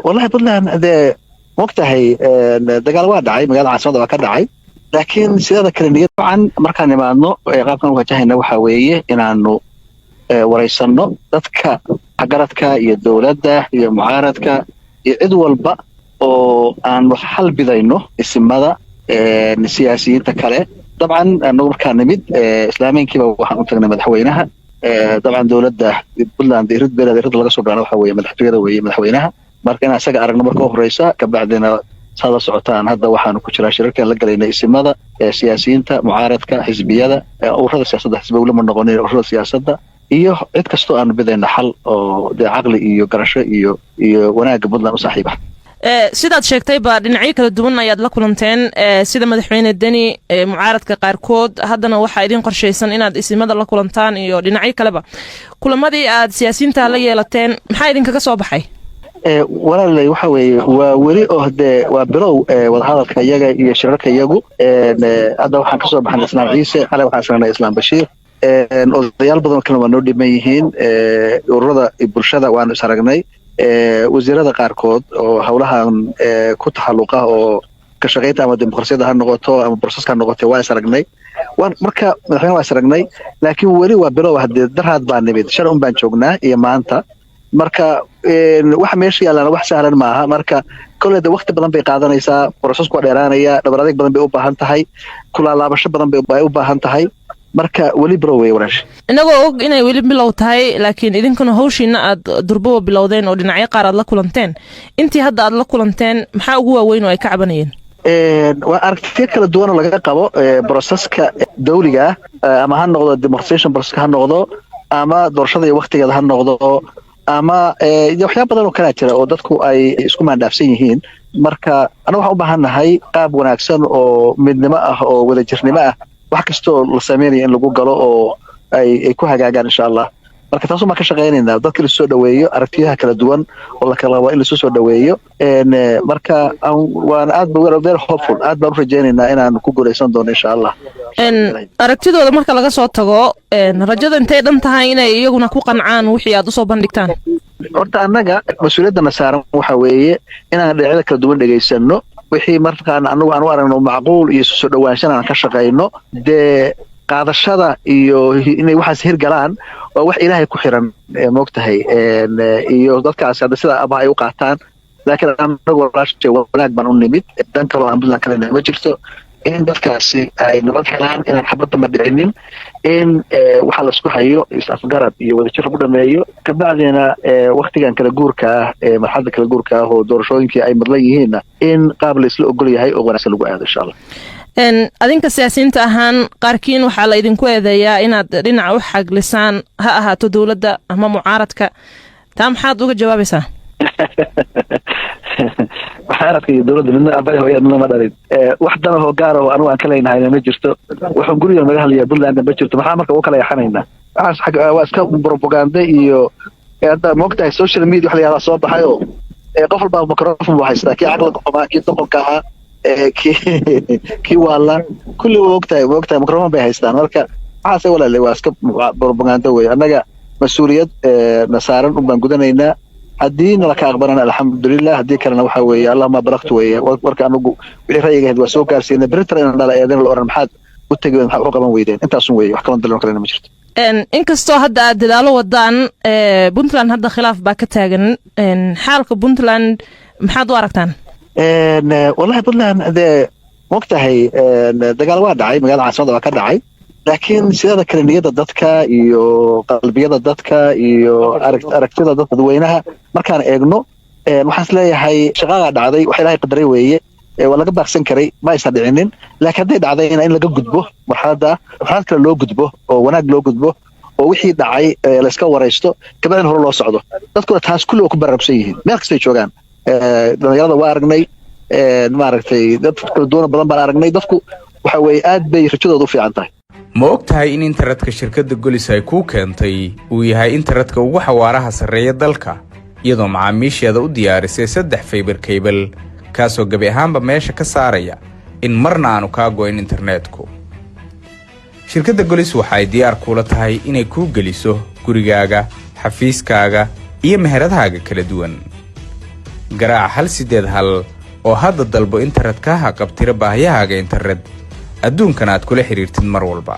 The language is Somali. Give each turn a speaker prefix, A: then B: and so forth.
A: والله بدنا ده وقتها دجال وادعي مجال عاصمة وكدعي لكن سيادة كلنية طبعا مركان ما إنه قابنا وجهنا وحويه إنه ورئيسنا dadka xagaradka iyo dawladda iyo mucaaradka iyo cid walba oo aan wax xal bidayno isimada siyaasiyiinta kale dabcan annagu markaan nimid islaameenkiiba waxaan u tagnay madaxweynaha dabcan dawladda Puntland irid laga soo gaaro waxa weeye madaxweynaha marka in asaga aragno marka horeysa ka bacdina sada socotaan hadda waxaan ku jiraa shirarkan la galeynay isimada siyaasiyiinta mucaaradka xisbiyada ururada siyaasadda xisbiyada ma noqonay ururada siyaasadda iyo cid kastoo aan bidayna xal oo caqli iyo garasho iyo wanaag Puntland u saaxiiba
B: sidaad sheegtay ba dhinacyo kala duwan ayaad la kulanteen sida madaxweyne Deni mucaaradka qaarkood haddana waxa idin qorsheysan inaad isimada la kulantaan iyo dhinacyo kaleba kulamadii aad siyaasiyiinta la yeelateen maxaa idinkaga soo baxay
A: walaalay waxa weeye waa weli oo waa bilow wada hadalka iyaga iyo shirarka iyagu hadda waxaan ka soo baxnay Islaan Ciise xalay waxaan sameynay Islaan Bashiir odayaal badan kale waa noo dhiman yihiin ururada bulshada waan is aragnay wasiirada qaarkood oo hawlahan ku taxalluqa oo ka shaqeynta ama dimuqraasiyadda ha noqoto ama processka ha noqoto waa is aragnay marka madaxweynaha waa is aragnay laakiin weli waa bilow hadda daraad baan nimid shar baan joognaa iyo maanta marka waxa meesha yaalana wax sahlan maaha marka kulleeda waqti badan bay qaadanaysaa processku waa dheeraanaya dhabar adeeg badan bay u baahan tahay kula laabasho badan bay u baahan tahay marka weli bilow way warash
B: inagoo og inay weli bilow tahay laakiin idinkuna hawshiina aad durbo bilowdeen oo dhinacyo qaar aad la kulanteen intii hadda aad la kulanteen maxaa ugu waaweyn oo ay ka cabanayeen
A: waa aragtiyo kala duwan oo laga qabo processka dawliga ama ha noqdo demonstration process ha noqdo ama doorashada iyo waqtigeeda ha noqdo ama waxyaabo badan oo kala jira oo dadku ay isku maandhaafsan yihiin marka anagu waxaan u baahanahay qaab wanaagsan oo midnimo ah oo wadajirnimo ah wax kastoo la sameeyo in lagu galo oo ay ku hagaagaan insha Allah marka taasoo ma ka shaqeynayna dadka la soo dhaweeyo aragtiyaha kala duwan oo la kala waa in la soo dhaweeyo marka waan aad very hopeful aad baan u rajaynaynaa inaan ku guuleysan doono insha Allah
B: aragtidooda marka laga soo tago rajada intay dhan tahay inay iyaguna ku qancaan wixii aad u soo bandhigtaan
A: horta annaga mas'uuliyadda saaran waxa weeye inaan dhinacyada kala duwan dhageysano wixii markaan anagu aan u aragno macquul iyo soo dhawaanshan aan ka shaqeyno qaadashada iyo inay waxaas hirgalaan waa wax Ilaahay ku xiran moogtahay iyo dadkaas hadda sida aba ay u qaataan laakiin anagu wanaag baan u nimid dan kale aan Puntland kale ma jirto in dadkaasi ay nabad helaan inaan xabadda ma dhicinin in waxa la isku hayo is-afgarad iyo wadajir lagu dhameeyo ka bacdina waqtigan kala guurka ah marxaladda kala guurka ah oo doorashooyinkii ay madlan yihiin in qaab la isla ogol yahay oo wanaagsan lagu aado insha Allah
B: adinka siyaasiyiinta ahaan qaarkiin waxaa la idinku eedeeyaa inaad dhinaca u xaglisaan ha ahaato dawladda ama mucaaradka taa maxaad uga jawaabaysaa
A: mucaaradka iyo dawladda midna abay hooyadna ma dhalin wax dana oo gaar ah anu aan ka leenahay ma jirto waxaan guriga naga hadlayaa Puntland ma jirto maxaa marka u kala yaxanaynaa waa iska propaganda iyo hadda moogtahay social media wax la yiraahdo soo baxay oo qof walba microphone buu haystaa kii caqliga qaba kii doqonka ah kii wala kulli moogtahay microphone bay haystaan marka waxaas walaalay waa iska propaganda way annaga mas'uuliyad nasaaran u baan gudanaynaa haddii nala ka aqbalana alxamdulillah haddii kalena waxa weeye allahuma baraktu weeye marka anagu wixii ra'yigeed waa soo gaarsiinay brinter in dhala eedan la oran maxaad u tagay maxaad u qaban weydeen intaasun weeye wax kale dalon kale ma jirto
B: inkastoo hadda aad dadaalo wadaan Puntland hadda khilaaf baa ka taagan xaalka Puntland maxaad u aragtaan
A: wallahi Puntland waqtahay dagaal waa dhacay magaalada caasimada waa ka dhacay laakiin sida kale dadka iyo qalbiyada dadka iyo aragtida dadweynaha markaan eegno waxaan isleeyahay shaqada dhacday wax Ilaahay qadaray weeye waa laga baaqsan karay ma aysan dhicinin laakiin haday dhacday in laga gudbo marxaladda kale loo gudbo oo wanaag loo gudbo oo wixii dhacay la iska wareysto kabadin hore loo socdo dadku taas kulli ku barabsan yihiin meel kasta ay joogaan dhalinyarada waa aragnay maaragtay dadka doona badan baan aragnay dadku waxa weeye aad bay rajadoodu u fiican tahay
C: ma ogtahay in internetka shirkadda Golis ay ku keentay uu yahay internetka ugu xawaaraha sareeya dalka iyadoo macaamiisheeda u diyaarisay 3 fiber cable kaasoo gabi ahaanba meesha ka saaraya in marna aanu ka go'in internetku shirkadda Golis waxay diyaar kula tahay inay ku geliso gurigaaga xafiiskaaga iyo meheradahaaga kala duwan garaac 181 oo hadda dalbo internet ka haqabtira baahiyahaaga internet adduunkan aad kula xiriirtid mar walba.